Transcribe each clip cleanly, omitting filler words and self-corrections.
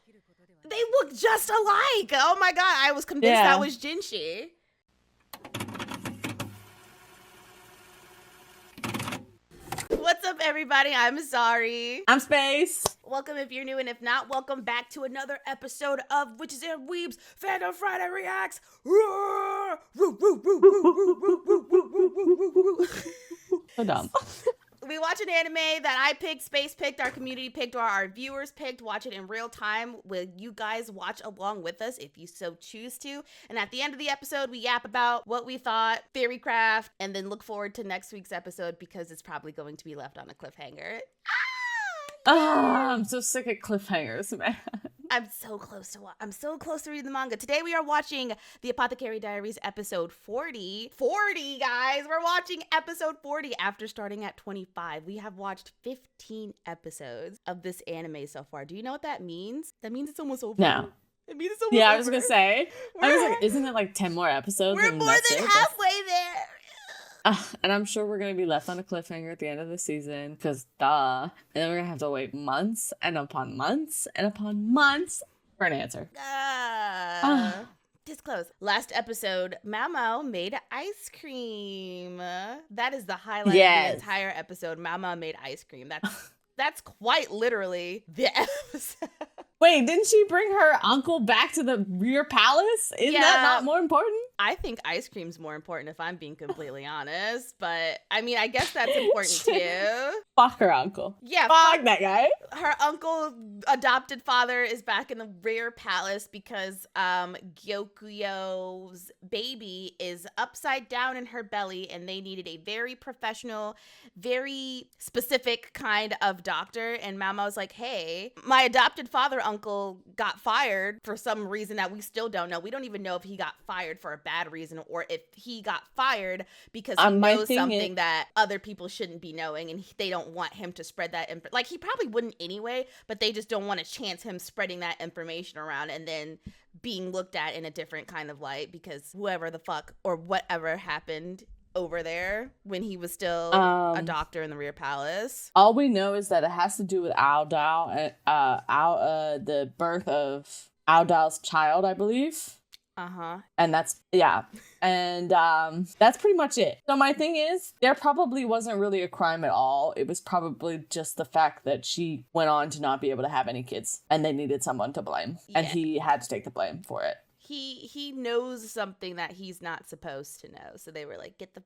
They look just alike. Oh my god, I was convinced that was Jinshi. What's up, everybody? I'm Sorry. I'm Space. Welcome if you're new, and if not, welcome back to another episode of Witches and Weebs Fandom Friday Reacts. So dumb. We watch an anime that I picked, Space picked, our community picked, or our viewers picked. Watch it in real time. Will you guys watch along with us if you so choose to? And at the end of the episode, we yap about what we thought, theory craft, and then look forward to next week's episode because it's probably going to be left on a cliffhanger. I'm so sick of cliffhangers, man. I'm so close to reading the manga. Today we are watching the Apothecary Diaries episode 40. 40, guys! We're watching episode 40 after starting at 25. We have watched 15 episods of this anime so far. Do you know what that means? That means it's almost over. No. It means it's almost over. Yeah, I was gonna say. I was like, isn't it like 10 more episodes? We're more than halfway there. And I'm sure we're going to be left on a cliffhanger at the end of the season, because duh. And then we're going to have to wait months and upon months and upon months for an answer. Disclose. Last episode, Mao made ice cream. That is the highlight of the entire episode. Mao made ice cream. That's quite literally the episode. Wait, didn't she bring her uncle back to the rear palace? Isn't that not more important? I think ice cream's more important if I'm being completely honest. But, I mean, I guess that's important too. Fuck her uncle. Yeah. Fuck that guy. Her uncle, adopted father, is back in the rear palace because Gyokuyo's baby is upside down in her belly and they needed a very professional, very specific kind of doctor. And Mao's like, hey, my adopted father uncle got fired for some reason that we still don't know. We don't even know if he got fired for a bad reason or if he got fired because he knows something that other people shouldn't be knowing and they don't want him to spread that like he probably wouldn't anyway, but they just don't want to chance him spreading that information around and then being looked at in a different kind of light because whoever the fuck or whatever happened over there when he was still a doctor in the rear palace. All we know is that it has to do with the birth of Aodal's child, I believe. And that's pretty much it. So my thing is, there probably wasn't really a crime at all. It was probably just the fact that she went on to not be able to have any kids and they needed someone to blame. Yeah. And he had to take the blame for it. He knows something that he's not supposed to know. So they were like, get the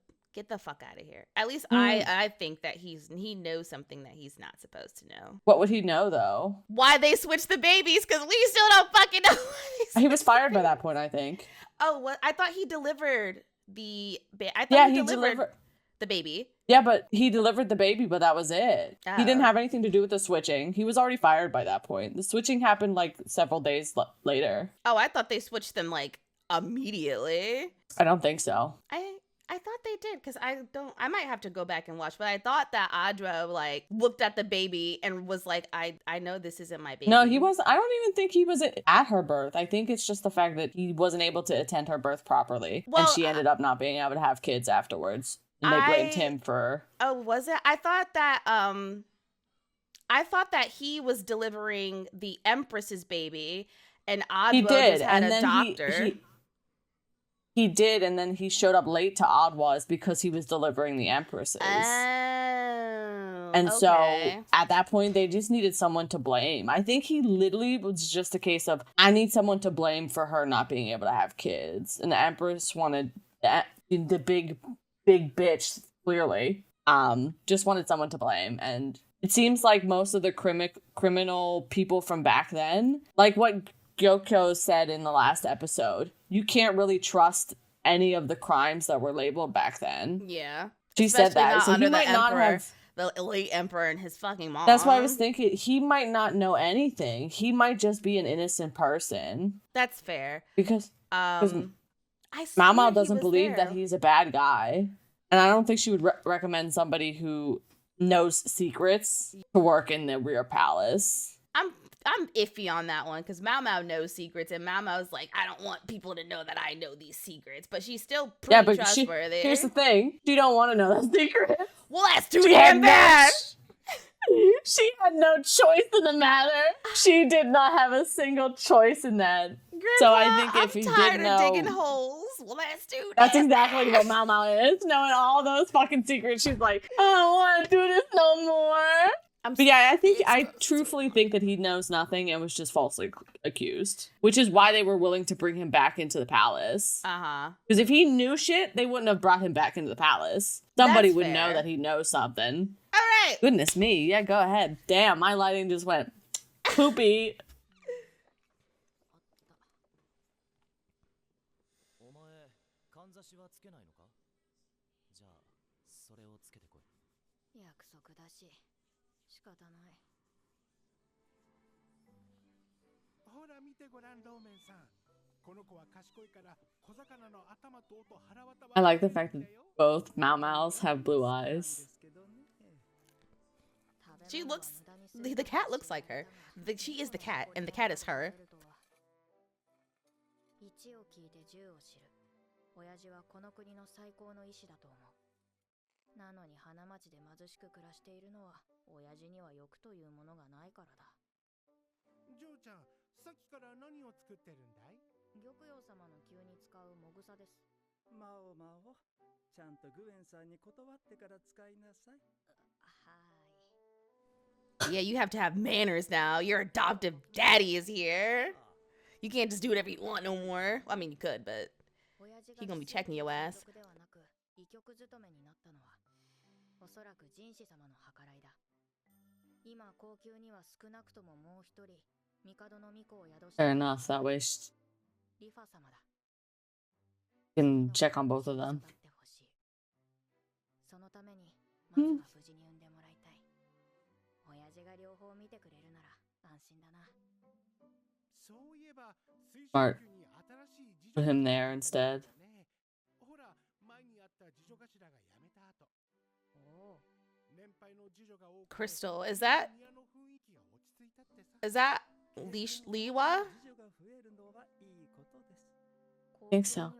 fuck out of here. At least I think that he knows something that he's not supposed to know. What would he know, though? Why they switched the babies, because we still don't fucking know. He was fired by that point, I think. Oh, what? I thought he delivered the baby. He delivered the baby. Yeah, but he delivered the baby, but that was it. Oh. He didn't have anything to do with the switching. He was already fired by that point. The switching happened like several days later. Oh, I thought they switched them like immediately. I don't think so. I thought they did because I might have to go back and watch, but I thought that Audra like looked at the baby and was like, I know this isn't my baby. No, he was. I don't even think he was at her birth. I think it's just the fact that he wasn't able to attend her birth properly. Well, and she ended up not being able to have kids afterwards. And they blamed him for... Oh, was it? I thought that he was delivering the Empress's baby and Adwa just had a doctor. He did, and then he showed up late to Adwa's because he was delivering the Empress's. And so at that point, they just needed someone to blame. I think he literally was just a case of, I need someone to blame for her not being able to have kids. And the Empress wanted the big bitch, clearly, just wanted someone to blame. And it seems like most of the criminal people from back then, like what Gyokyo said in the last episode, you can't really trust any of the crimes that were labeled back then. Yeah. She said that. So he might not have... The elite emperor and his fucking mom. That's why I was thinking he might not know anything. He might just be an innocent person. That's fair. Because Mama doesn't believe that he's a bad guy. And I don't think she would recommend somebody who knows secrets to work in the rear palace. I'm iffy on that one because Mao knows secrets and Mao's like, I don't want people to know that I know these secrets, but she's still pretty trustworthy. Here's the thing. She don't want to know that secret. Well, that's too damn bad. She had no choice in the matter. She did not have a single choice in that. Grandpa, So I think if I'm he tired did of digging know, holes. Well, let's do this. that's exactly what Mau Mau is. Knowing all those fucking secrets, she's like, I don't want to do this no more. But yeah, I truthfully think that he knows nothing and was just falsely accused, which is why they were willing to bring him back into the palace. Because if he knew shit, they wouldn't have brought him back into the palace. Somebody would know that he knows something. All right. Goodness me. Yeah, go ahead. Damn, my lighting just went poopy. I like the fact that both Mau Mau's have blue eyes. She looks, the cat looks like her. She is the cat, and the cat is her. Yeah, you have to have manners now. Your adoptive daddy is here. You can't just do whatever you want no more. I mean, you could, but he gonna be checking your ass. Fair enough, that way she can check on both of them. Smart. Put him there instead. Crystal, is that Liwa? I think so.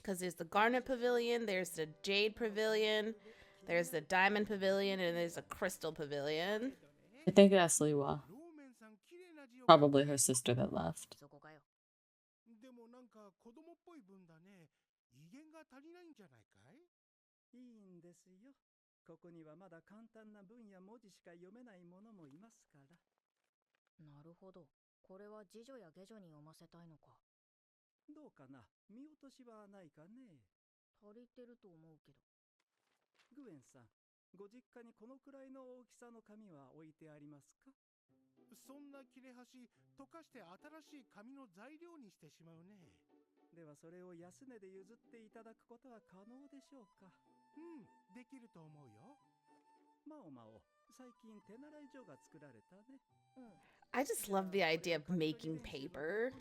Because there's the Garnet Pavilion, there's the Jade Pavilion, there's the Diamond Pavilion, and there's a Crystal Pavilion. I think that's Liwa. Probably her sister that left. I just love the idea of making paper.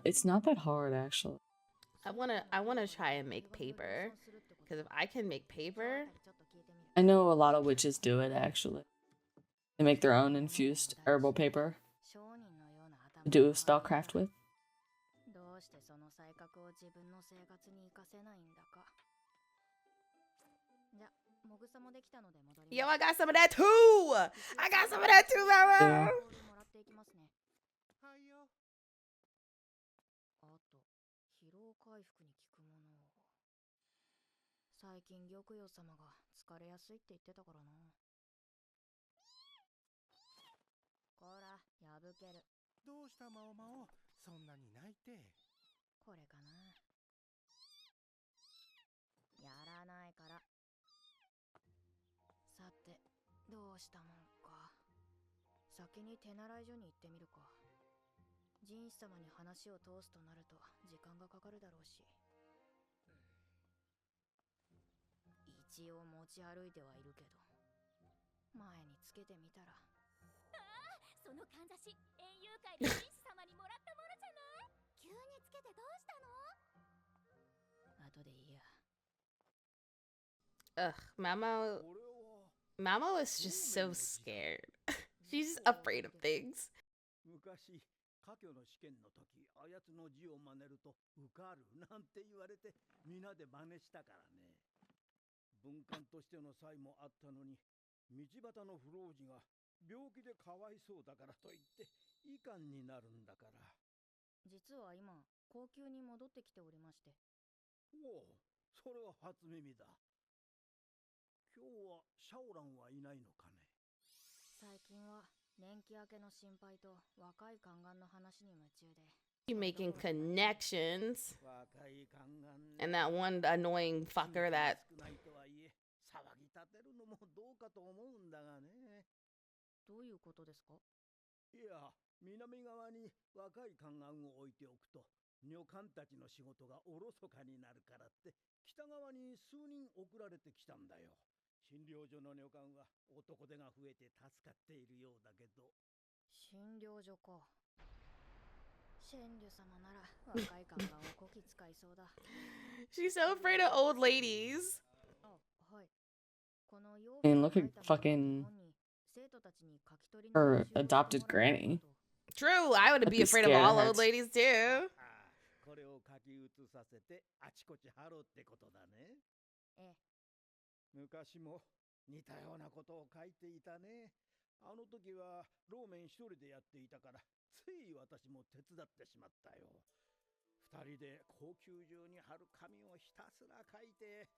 It's not that hard actually. I wanna try and make paper. Because if I can make paper, I know a lot of witches do it actually. They make their own infused herbal paper to do spellcraft with. Yo, I got some of that too! I got some of that too, Mama! Ugh, Mamo is just so scared. She's afraid of things. 昔科挙の試験の時あやつの字を真似ると受かるなんて言われて皆で真似したからね。文官としての才もあったのに道端の不老児が病気でかわいそうだからと言って遺憾になるんだから。実は今高級に戻ってきておりまして。おお、それは初耳だ。今日はシャオランはいないのかね。最近は年季明けの心配と若い宦官の話に夢中で。You making connections. 若い宦官ね。 And that one annoying fucker that 少ないとはいえ騒ぎ立てるのもどうかと思うんだがね。どういうことですか？いや、南側に若い宦官を置いておくと女官たちの仕事がおろそかになるからって北側に数人送られてきたんだよ。診療所の女官は男手が増えて助かっているようだけど。診療所か。シェンリュ様なら若い宦官をこき使いそうだ。she's so afraid of old ladies. あ、はい。この洋 I mean, look at fucking her adopted granny. True, I would I'd be be afraid of scared all of her. old ladies too. これを書き写させてあちこち貼ろうってことだね。ええ。昔も似たようなことを書いていたね。あの時はローメン一人でやっていたからつい私も手伝ってしまったよ。二人で高級中に貼る紙をひたすら書いて、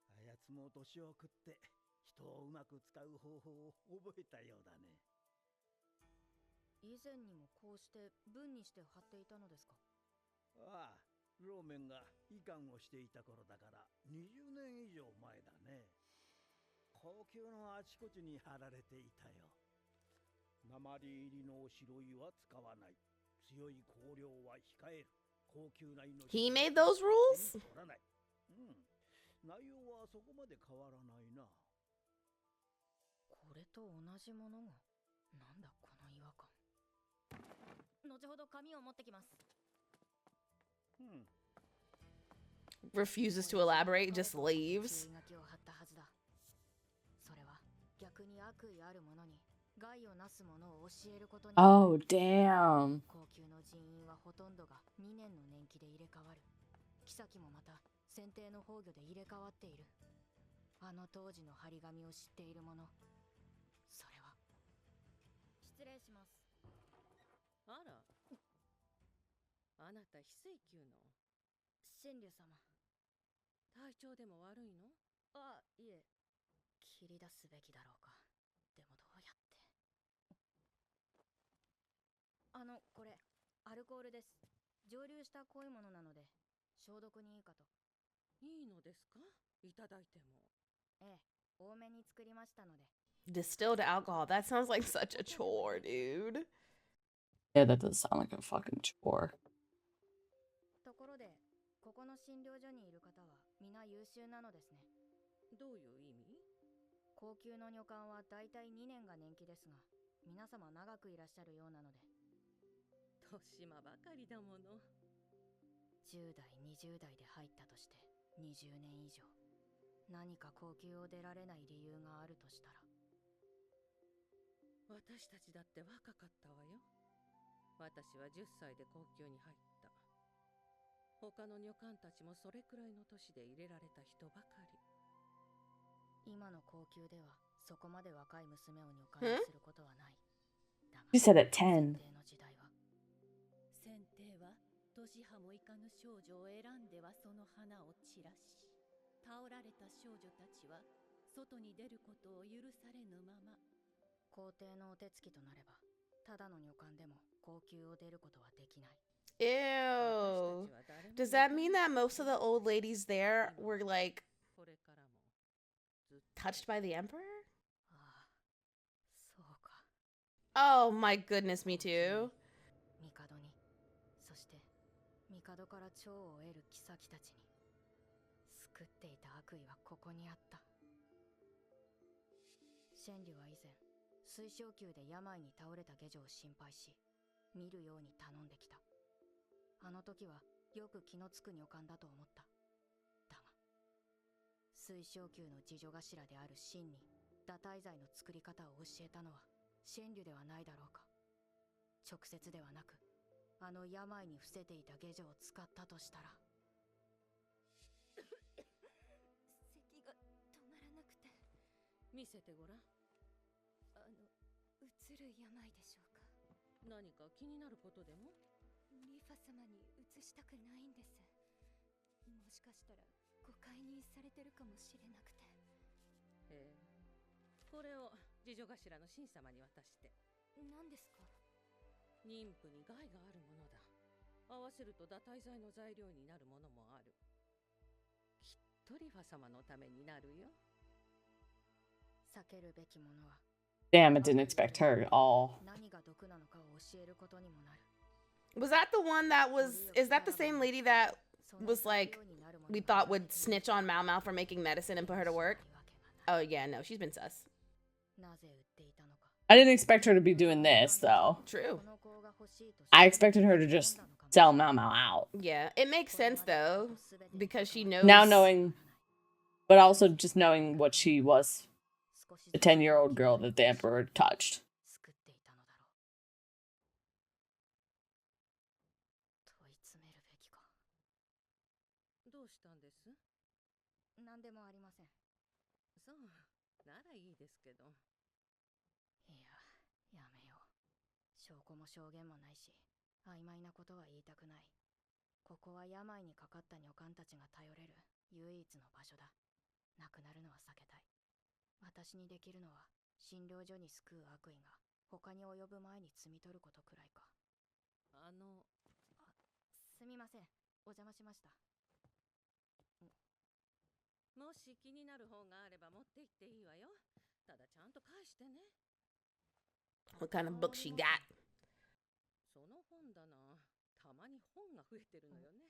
あやつも年を食って人をうまく使う方法を覚えたようだね。以前にもこうして文にして貼っていたのですか？ああ、ローメンが医官をしていた頃だから20年以上前だね。高級のあちこちに貼られていたよ。鉛入りの白いは使わない。強い香料は控える。高級な命。He made those rules? 取らない。内容はそこまで変わらないな。これと同じものが。なんだこの違和感。後ほど紙を持ってきます。Refuses to elaborate, just leaves. それは逆に悪意ある者に害をなす者を教えることに。Oh, damn. 高級の人員はほとんどが2年の年季で入れ替わる。妃もまた選定の崩御で入れ替わっている。あの当時の張り紙を知っている者。それは。失礼します。あら、あなた非水球の神竜様。体調でも悪いの？あ、いえ。切り出すべきだろうか。でもどうやって。これアルコールです。蒸留した濃いものなので消毒にいいかと。いいのですか？いただいても。ええ、多めに作りましたので。Distilled alcohol. That sounds like such a chore, dude. Yeah, that does sound like a fucking chore. ところで、ここの診療所にいる方は皆優秀なのですね。どういう意味？高級の女官はだいたい2年が年季ですが、皆様長くいらっしゃるようなので。年間ばかりだもの。10代、20代で入ったとして20年以上。何か高級を出られない理由があるとしたら。私たちだって若かったわよ。私は10歳で高級に入った。他の女官たちもそれくらいの年で入れられた人ばかり。今の高級ではそこまで若い娘を女官にすることはない。You said at 10. 選定は年派もいかぬ少女を選んではその花を散らし、倒られた少女たちは外に出ることを許されぬまま。皇帝のお手つきとなれば、ただの女官でも高級を出ることはできない。Ew. Does that mean that most of the old ladies there were like touched by the emperor? ああ、そうか。Oh my goodness, me too. 帝に、そして帝から寵を得る妃たちに。救っていた悪意はここにあった。神竜は以前、水晶宮で病に倒れた下女を心配し、見るように頼んできた。あの時はよく気のつく女官だと思った。水晶宮の侍女頭である真に堕胎剤の作り方を教えたのは神竜ではないだろうか。直接ではなく、あの病に伏せていた下女を使ったとしたら。咳が止まらなくて。見せてごらん。うつる病でしょうか。何か気になることでも？リファ様に移したくないんです。もしかしたら誤解にされてるかもしれなくて。へえ。これを侍女頭の神様に渡して。何ですか？妊婦に害があるものだ。合わせると堕胎剤の材料になるものもある。きっとリファ様のためになるよ。避けるべきものは Damn, I didn't expect her at all. 何が毒なのかを教えることにもなる。 Was that the one that was? Is that the same lady that was like we thought would snitch on Mao Mao for making medicine and put her to work? Oh yeah, no, she's been sus. なぜ売っていたのか。 I didn't expect her to be doing this, though. True. I expected her to just sell Mao Mao out. Yeah, it makes sense though because she knows. Now knowing, but also just knowing what she was, the 10-year-old girl that the Emperor touched. 救っていたのだろう。問い詰めるべきか。どうしたんです？何でもありません。そう、ならいいですけど。いや、やめよう。証拠も証言もないし、曖昧なことは言いたくない。ここは病にかかった女官たちが頼れる唯一の場所だ。亡くなるのは避けたい。私にできるのは診療所に救う悪意が他に及ぶ前に摘み取ることくらいか。すみません、お邪魔しました。もし気になる本があれば持って行っていいわよ。ただちゃんと返してね。What kind of book she got? その本棚、たまに本が増えてるのよね。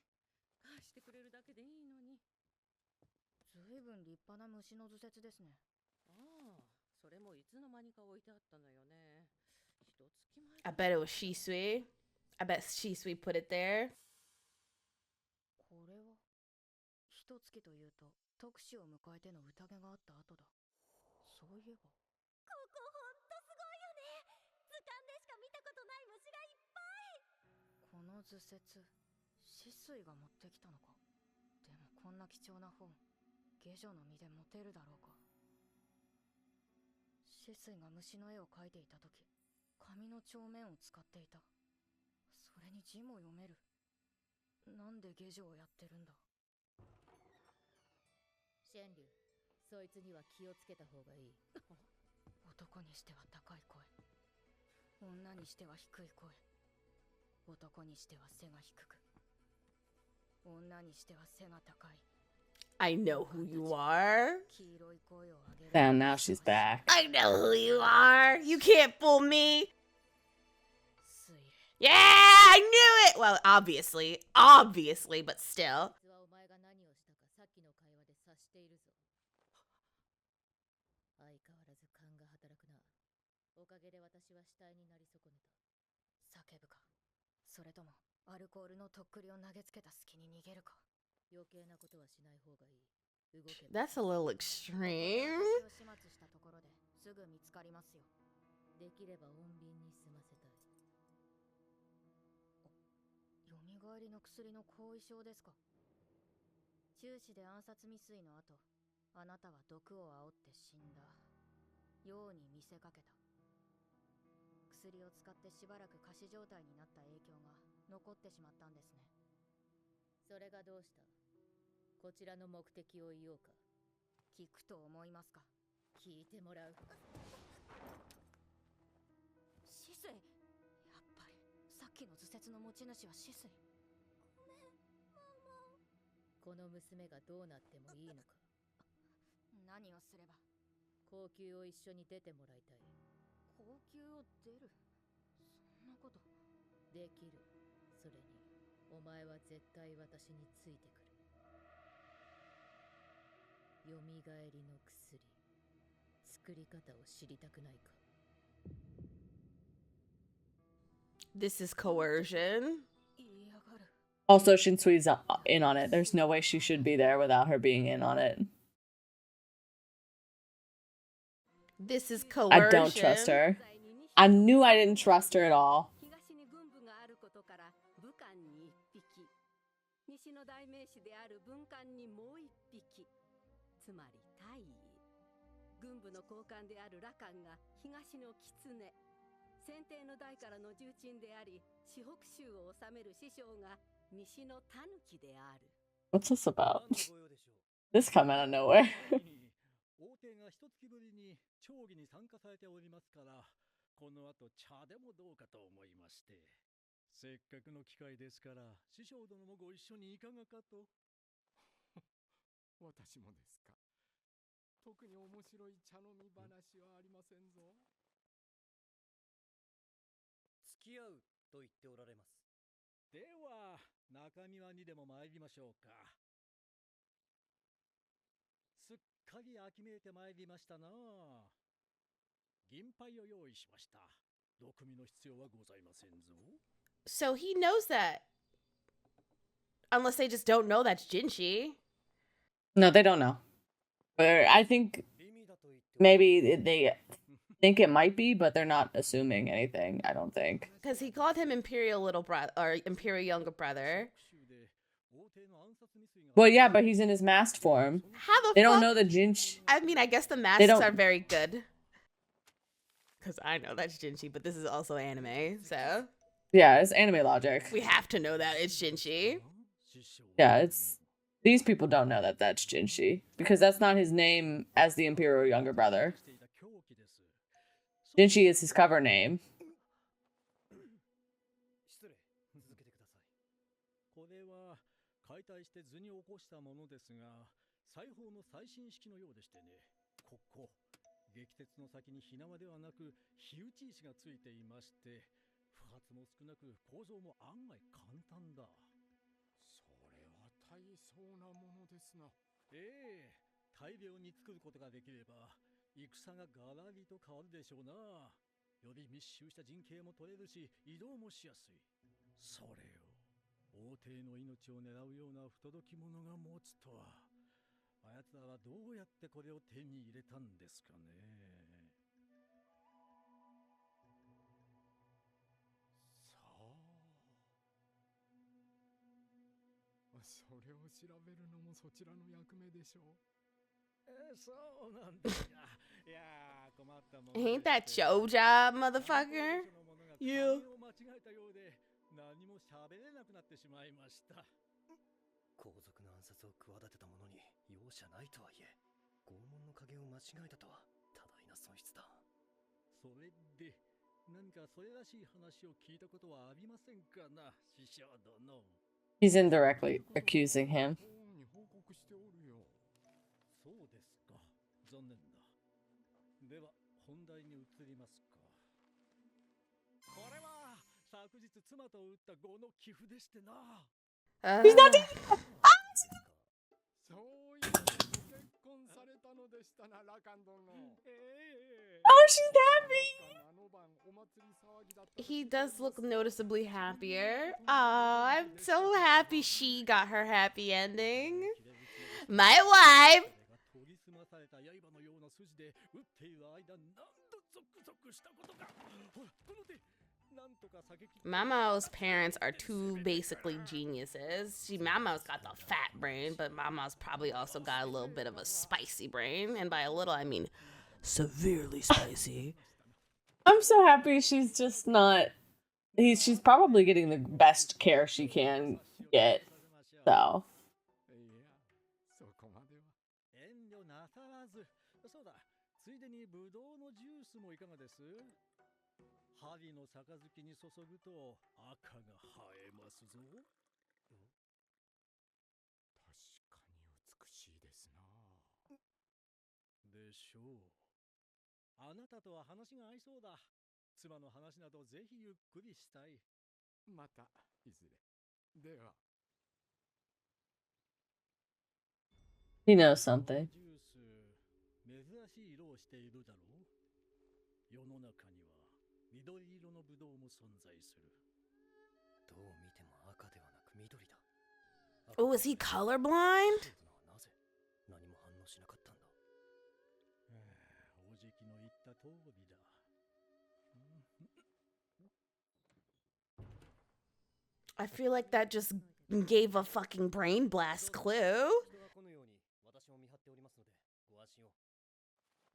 返してくれるだけでいいのに。ずいぶん立派な虫の図説ですね。ああ、それもいつの間にか置いてあったのよね。一月前。I bet it was Shisui. I bet Shisui put it there. これは一月というと特使を迎えての宴があった後だ。そういえば。ここほんとすごいよね。図鑑でしか見たことない虫がいっぱい。この図説、止水が持ってきたのか。でもこんな貴重な本、下女の身で持てるだろうか。止水が虫の絵を描いていた時、紙の帳面を使っていた。それに字も読める。なんで下女をやってるんだ。神竜、そいつには気をつけた方がいい。男にしては高い声、女にしては低い声、男にしては背が低く、女にしては背が高い。 I know who you are. 黄色い声を上げる。 And now she's back. I know who you are. You can't fool me. 水霊。 Yeah, I knew it. Well, obviously, but still. 実はお前が何をしたかさっきの会話で察しているぞ。相変わらず勘が働くな。おかげで私は死体になり損ねた。叫ぶか、それともアルコールのとっくりを投げつけた隙に逃げるか。余計なことはしない方がいい。動けば。 That's a little extreme. 私を始末したところですぐ見つかりますよ。できれば穏便に済ませたい。蘇りの薬の後遺症ですか。中止で暗殺未遂の後、あなたは毒を煽って死んだように見せかけた。薬を使ってしばらく仮死状態になった影響が残ってしまったんですね。それがどうした？こちらの目的を言おうか。聞くと思いますか。聞いてもらう。止水。やっぱりさっきの図説の持ち主は止水。ごめん、ママ。この娘がどうなってもいいのか。何をすれば。高級を一緒に出てもらいたい。高級を出る。そんなこと。できる。それにお前は絶対私についてくる。よみがえりの薬、作り方を知りたくないか。 This is coercion. Also, Shinsui's in on it. There's no way she should be there without her being in on it. This is I don't trust coercion. her. I knew I didn't trust her at all. 東に軍部があることから武官に1匹、西の代名詞である文官にもう1匹、つまり大尉。軍部の高官である羅漢が東の狐、先帝の代からの重鎮であり、四北州を治める師匠が西の狸である。 What's this about? 何の御用でしょう。 This come out of nowhere. 王帝が一月ぶりに町議に参加されておりますから、この後茶でもどうかと思いまして。せっかくの機会ですから、師匠殿もご一緒にいかがかと。私もですか。特に面白い茶飲み話はありませんぞ。付き合うと言っておられます。では、中庭にでも参りましょうか。すっかり秋めいて参りましたな。銀杯を用意しました。毒味の必要はございませんぞ。So he knows that. Unless they just don't know that's Jinshi. No, they don't know. Or I think maybe they think it might be, but they're not assuming anything, I don't think. Because he called him Imperial Little Brother, or Imperial Younger Brother. Well, yeah, but he's in his masked form. How the They fuck? don't know the Jinshi. I mean, I guess the masks don't- are very good. Because I know that's Jinshi, but this is also anime, so Yeah, it's anime logic. we have to know that it's Jinshi. Yeah, it's these people don't know that that's Jinshi because that's not his name as the Imperial Younger Brother. Jinshi is his cover name. 失礼、続けてください。これは解体して図に起こしたものですが、裁縫の最新式のようでしてね。ここ、撃鉄の先に火縄ではなく火打ち石がついていまして、不発も少なく構造も案外簡単だ。それは大層なものですな。ええ、大量に作ることができれば、戦がガラリと変わるでしょうな。より密集した陣形も取れるし、移動もしやすい。それを、王帝の命を狙うような不届き者が持つとは。あやつらはどうやってこれを手に入れたんですかね。それを調べるのもそちらの役目でしょう。そうなんですか。いやー、困ったもん。 Ain't that your job, motherfucker? You 間違えたようで何も喋れなくなってしまいました。皇族の暗殺を企てた者に容赦ないとはいえ、拷問の加減を間違えたとは多大な損失だ。それで何かそれらしい話を聞いたことはありませんかな、師匠殿。 He's indirectly accusing him. 王に報告しておるよ。そうですか。残念だ。では本題に移りますか。これは昨日妻と打った碁の寄付でしてな。He's notそういう結婚されたのでしたな、ラカン殿。Oh, she's happy. あの晩お祭り騒ぎだった。 He does look noticeably happier. Aw, I'm so happy she got her happy ending. My wife! 研ぎ澄まされた刃のような筋で打っている間、何度ゾクゾクしたことか。ほら、この手。なんとか避けきって。 Mamao's parents are two basically geniuses. See, Mamao's got the fat brain, but Mamao's probably also got a little bit of a spicy brain. And by a little, I mean severely spicy. I'm so happy she's just not. She's probably getting the best care she can get. So いや、そこまでは。遠慮なさらず。そうだ、ついでにブドウのジュースもいかがです？針の杯に注ぐと赤が映えますぞ。確かに美しいですな。でしょう。あなたとは話が合いそうだ。妻の話などぜひゆっくりしたい。またいずれ。では。 he knows something. ジュース、珍しい色をしているだろう。世の中には緑色のブドウも存在する。どう見ても赤ではなく緑だ。 Oh, is he colorblind? なぜ何も反応しなかったんだ。お直の言った通りだ。I feel like that just gave a fucking brain blast clue. 一度はこのように私も見張っておりますのでご安心を。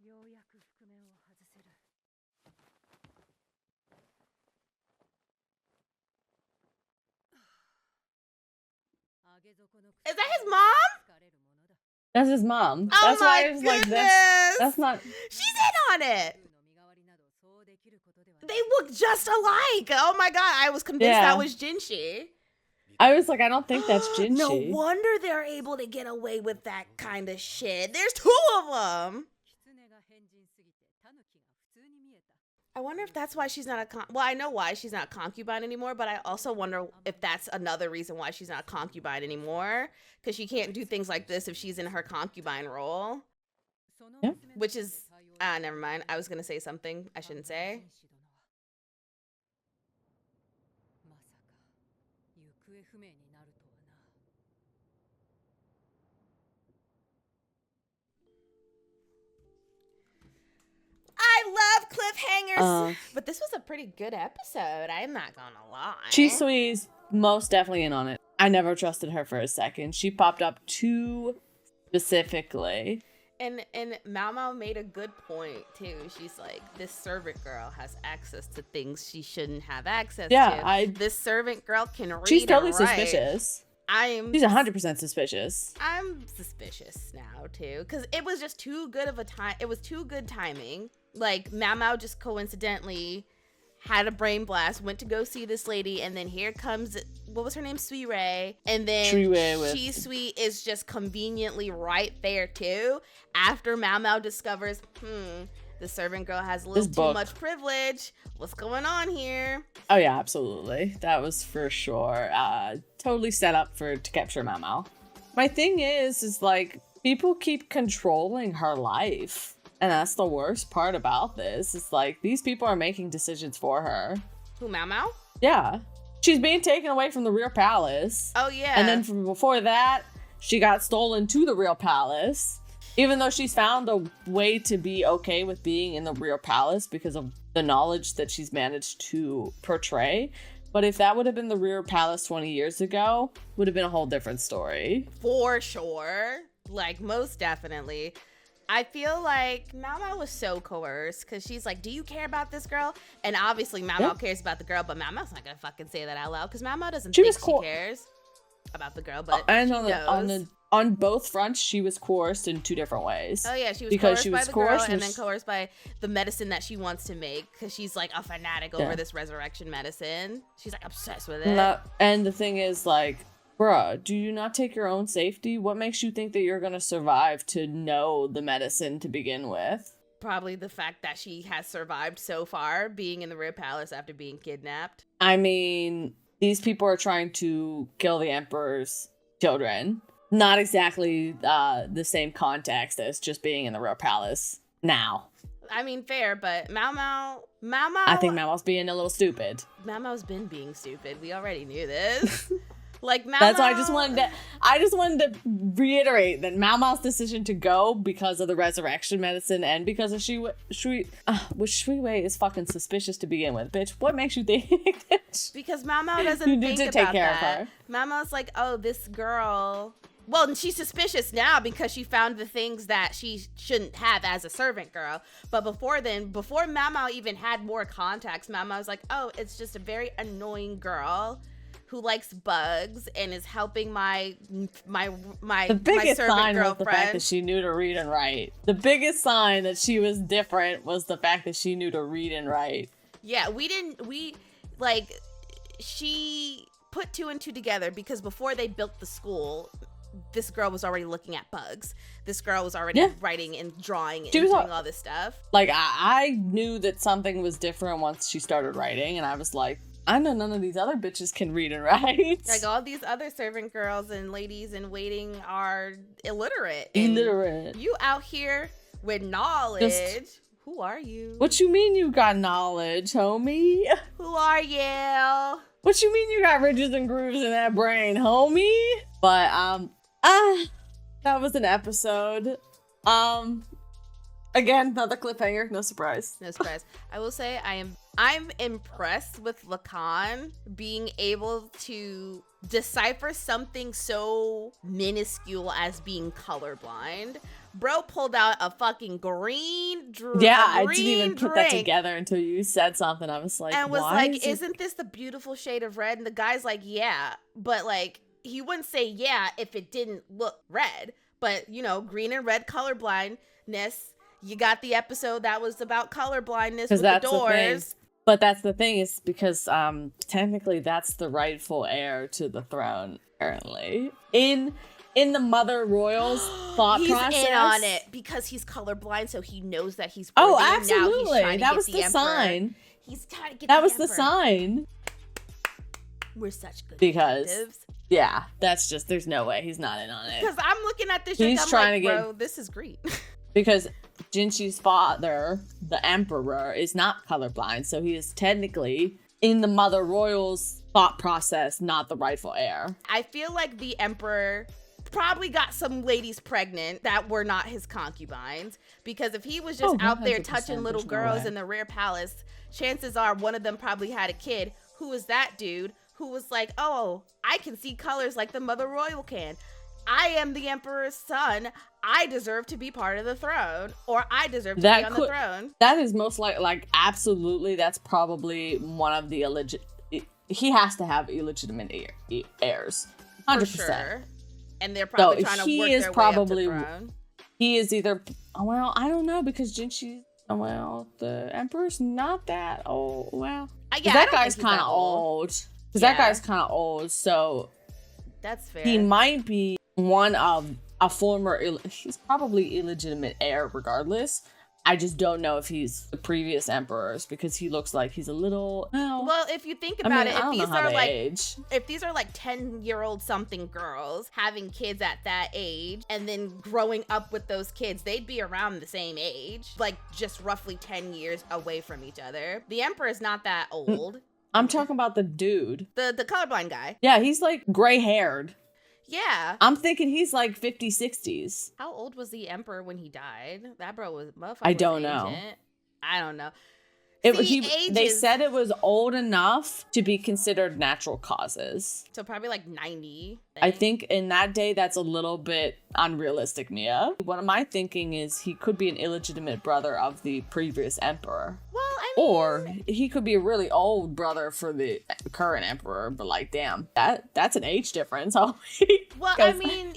ようやく覆面を外せる。 Is that his mom? That's his mom. Oh That's my why I was like, goodness. that's not. She's in on it. They look just alike. Oh my god, I was convinced Yeah. that was Jinshi. I was like, I don't think that's Jinshi. No wonder they're able to get away with that kind of shit. There's two of them. I wonder if that's why she's not a well, I know why she's not a concubine anymore, but I also wonder if that's another reason why she's not a concubine anymore, because she can't do things like this if she's in her concubine role. Yeah. Which is, never mind. I was gonna say something I shouldn't say. I love cliffhangers, but this was a pretty good episode. I'm not gonna lie. Chisui's most definitely in on it. I never trusted her for a second. She popped up too specifically. And Mao Mao made a good point too. She's like, this servant girl has access to things she shouldn't have access to. This servant girl can read. She's totally and write. Suspicious. She's 100% suspicious. I'm suspicious now too, because it was just too good of a time. It was too good timing. Like Mao Mao just coincidentally had a brain blast, went to go see this lady, and then here comes, what was her name? Sui Rei. And then Shui is just conveniently right there too. After Mao Mao discovers, the servant girl has a little too much privilege. What's going on here? Oh yeah, absolutely. That was for sure. Totally set up to capture Mao Mao. My thing is like, people keep controlling her life. And that's the worst part about this. It's like, these people are making decisions for her. Who, Mao Mao? Yeah. She's being taken away from the real palace. Oh, yeah. And then from before that, she got stolen to the real palace. Even though she's found a way to be okay with being in the real palace because of the knowledge that she's managed to portray. But if that would have been the real palace 20 years ago, would have been a whole different story. For sure. Like, most definitely. I feel like Mao Mao was so coerced because she's like, do you care about this girl? And obviously Mao Mao cares about the girl, but Mao Mao's not going to fucking say that out loud because Mao Mao doesn't think she cares about the girl, but and she knows. On both fronts, she was coerced in two different ways. Oh yeah, she was coerced by the girl and then coerced by the medicine that she wants to make because she's like a fanatic over this resurrection medicine. She's like obsessed with it. And the thing is like, bruh, do you not take your own safety? What makes you think that you're gonna survive to know the medicine to begin with? Probably the fact that she has survived so far, being in the Red Palace after being kidnapped. I mean, these people are trying to kill the Emperor's children. Not exactly the same context as just being in the Red Palace now. I mean, fair, but Mao Mao... I think Mao Mao's being a little stupid. Mao Mao's been being stupid. We already knew this. Like Mao That's why I just wanted to reiterate that Mao Mao's decision to go because of the resurrection medicine and because of Shui Wei is fucking suspicious to begin with, bitch. What makes you think that? Because Mao Mao doesn't think about take care of her. Mao Mao's like, oh, this girl. Well, she's suspicious now because she found the things that she shouldn't have as a servant girl. But before Mao Mao even had more contacts, Mao Mao's like, oh, it's just a very annoying girl who likes bugs and is helping my the biggest servant sign girlfriend. Was the fact that she knew to read and write. The biggest sign that she was different was the fact that she knew to read and write. Yeah, she put two and two together because before they built the school, this girl was already looking at bugs. This girl was already writing and drawing and doing all this stuff. Like, I knew that something was different once she started writing, and I was like, I know none of these other bitches can read and write. Like, all these other servant girls and ladies in waiting are illiterate. You out here with knowledge. Who are you? What you mean you got knowledge, homie? Who are you? What you mean you got ridges and grooves in that brain, homie? But, that was an episode. Again, another cliffhanger. No surprise. No surprise. I will say I'm impressed with Lacan being able to decipher something so minuscule as being colorblind. Bro pulled out a fucking green drink. Yeah, I didn't even put that together until you said something. I was like, and was why like, isn't this the beautiful shade of red? And the guy's like, yeah, but like he wouldn't say yeah if it didn't look red. But you know, green and red colorblindness. You got the episode that was about colorblindness with the doors. But that's the thing, is because technically that's the rightful heir to the throne, apparently. In the Mother Royal's thought process. He's in on it because he's colorblind, so he knows that he's worthy. Oh, Now absolutely. he's trying to that get was the emperor. sign. He's trying to get that the was emperor. the sign. We're such good because detectives. Yeah, that's just, there's no way he's not in on it. Because I'm looking at this shit, I'm like, bro, this is great. Because Jinshi's father, the emperor, is not colorblind, so he is technically, in the Mother Royal's thought process, not the rightful heir. I feel like the emperor probably got some ladies pregnant that were not his concubines, because if he was just out there touching little girls in the rare palace, chances are one of them probably had a kid. Who was that dude who was like, oh, I can see colors like the Mother Royal can. I am the emperor's son. I deserve to be part of the throne, or I deserve to be on the throne. That is most like absolutely, that's probably one of the he has to have illegitimate heirs. 100%. For sure. And they're probably trying to work their way up to the throne. He is either, well, I don't know, because Jinshi, well, the emperor's not that old. Well, yeah, that guy's kind of old. Because that guy's kind of old, so that's fair. He might be one of a former, he's probably illegitimate heir regardless. I just don't know if he's the previous emperors, because he looks like he's a little, well, if you think about it, if these are like 10-year-old something girls having kids at that age and then growing up with those kids, they'd be around the same age, like just roughly 10 years away from each other. The emperor is not that old. I'm talking about the dude. The colorblind guy. Yeah, he's like gray haired. Yeah. I'm thinking he's like 50s, 60s. How old was the emperor when he died? That bro was motherfucker. I don't know. I don't know. They said it was old enough to be considered natural causes. So probably like 90. I think in that day, that's a little bit unrealistic, Mia. What am I thinking is he could be an illegitimate brother of the previous emperor. Well, I mean, or he could be a really old brother for the current emperor, but like, damn, that's an age difference. Well, I mean,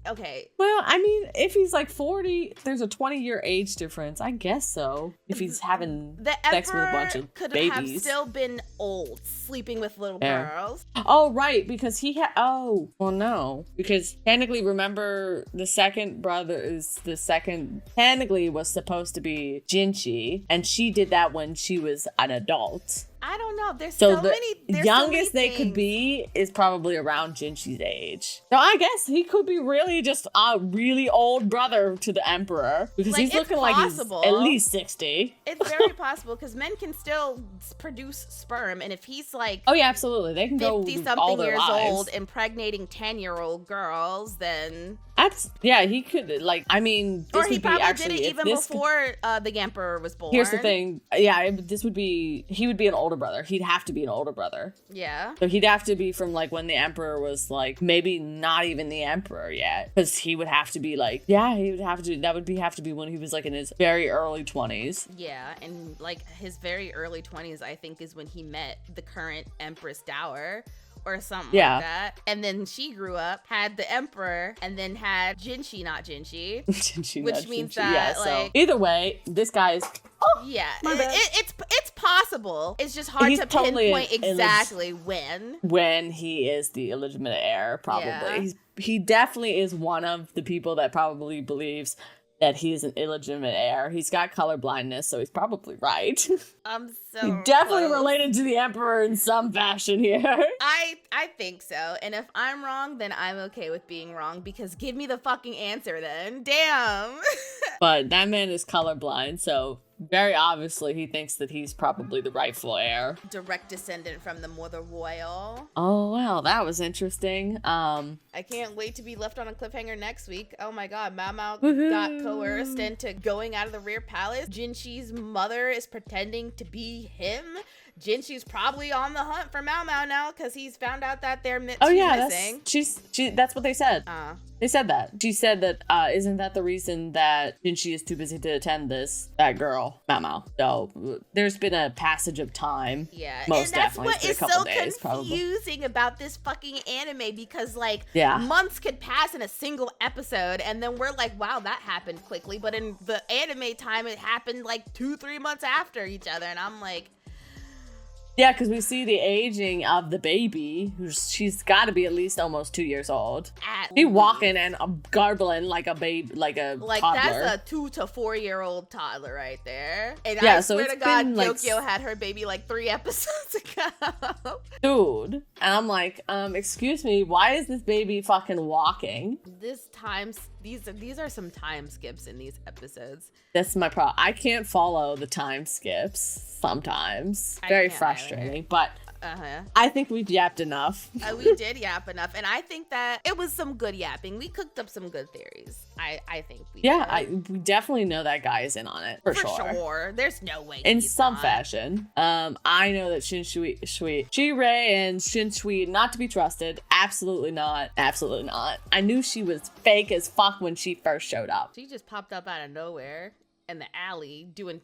okay. Well, I mean, if he's like 40, there's a 20-year age difference. I guess so. If he's having sex with a bunch of could babies. have still been old, sleeping with little girls. Oh, right, because he had. Oh, well, no, because technically, remember, the second brother is the second. Technically, was supposed to be Jinshi, and she did that when she was an adult. I don't know. There's so many. The youngest they could be is probably around Jinshi's age. So I guess he could be really just a really old brother to the emperor, because he's looking like he's at least 60. It's very possible, because men can still produce sperm, and if he's like, oh yeah, absolutely, they can go 50-something years lives. old, impregnating 10-year-old girls, then he could, like, I mean, this or he would probably be actually, did it even before the emperor was born. Here's the thing, yeah, he would be an older brother. He'd have to be an older brother. Yeah. So he'd have to be from like when the emperor was like maybe not even the emperor yet, because he would have to be like, yeah, he would have to. That would have to be when he was like in his very early 20s. Yeah, and like his very early 20s, I think, is when he met the current Empress Dower. Or something like that. And then she grew up, had the emperor, and then had Jinshi, not Jinshi. Which means that, yeah, so either way, this guy's... Oh, yeah, it's possible. It's just hard to pinpoint exactly when. When he is the illegitimate heir, probably. Yeah. He definitely is one of the people that probably believes that he is an illegitimate heir. He's got color blindness, so he's probably right. I'm so He definitely related to the emperor in some fashion here. I think so. And if I'm wrong, then I'm okay with being wrong, because give me the fucking answer then. Damn. But that man is colorblind, so very obviously he thinks that he's probably the rightful heir. Direct descendant from the Mother Royal. Oh, well, that was interesting. I can't wait to be left on a cliffhanger next week. Oh my god, Mao Mao Woohoo. got coerced into going out of the rear palace. Jinxi's mother is pretending to be him. Jinxi's probably on the hunt for Mao Mao now because he's found out that they're missing. That's what they said. They said that. She said that, isn't that the reason that Jinxi is too busy to attend that girl, Mao Mao. So there's been a passage of time. Yeah, Most and that's definitely. what is so days, confusing about this fucking anime because like months could pass in a single episode and then we're like, wow, that happened quickly. But in the anime time, it happened like 2-3 months after each other. And I'm like, yeah, because we see the aging of the baby. She's got to be at least almost 2 years old. She walking and garbling like a baby, like a toddler. That's a 2 to 4 year old toddler right there. And I swear to God, Yokio had her baby like 3 episodes ago. Dude, and I'm like, excuse me, why is this baby fucking walking? These are some time skips in these episodes. That's my problem. I can't follow the time skips sometimes. Very frustrating, but I think we've yapped enough. We did yap enough, and I think that it was some good yapping. We cooked up some good theories. I think we did. We definitely know that guy is in on it for sure. There's no way in some fashion. I know that Shirei and Shinshui not to be trusted. Absolutely not. Absolutely not. I knew she was fake as fuck when she first showed up. She just popped up out of nowhere in the alley doing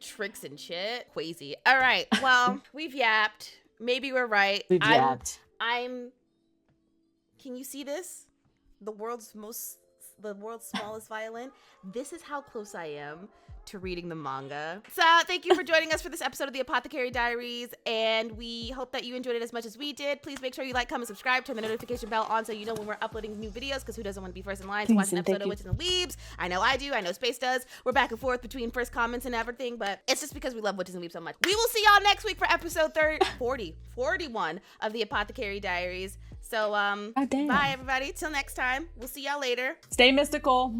tricks and shit. Crazy. All right. Well, we've yapped. Maybe we're right. We've yapped. Can you see this? The world's smallest violin. This is how close I am to reading the manga. So thank you for joining us for this episode of the Apothecary Diaries, and we hope that you enjoyed it as much as we did. Please make sure you like, comment, subscribe, turn the notification bell on so you know when we're uploading new videos, because who doesn't want to be first in line to watch an episode of Witches and Weebs? I know I do. I know Space does. We're back and forth between first comments and everything, but it's just because we love Witches and Weebs so much. We will see y'all next week for episode 41 of the Apothecary Diaries. So, bye everybody. Till next time. We'll see y'all later. Stay mystical.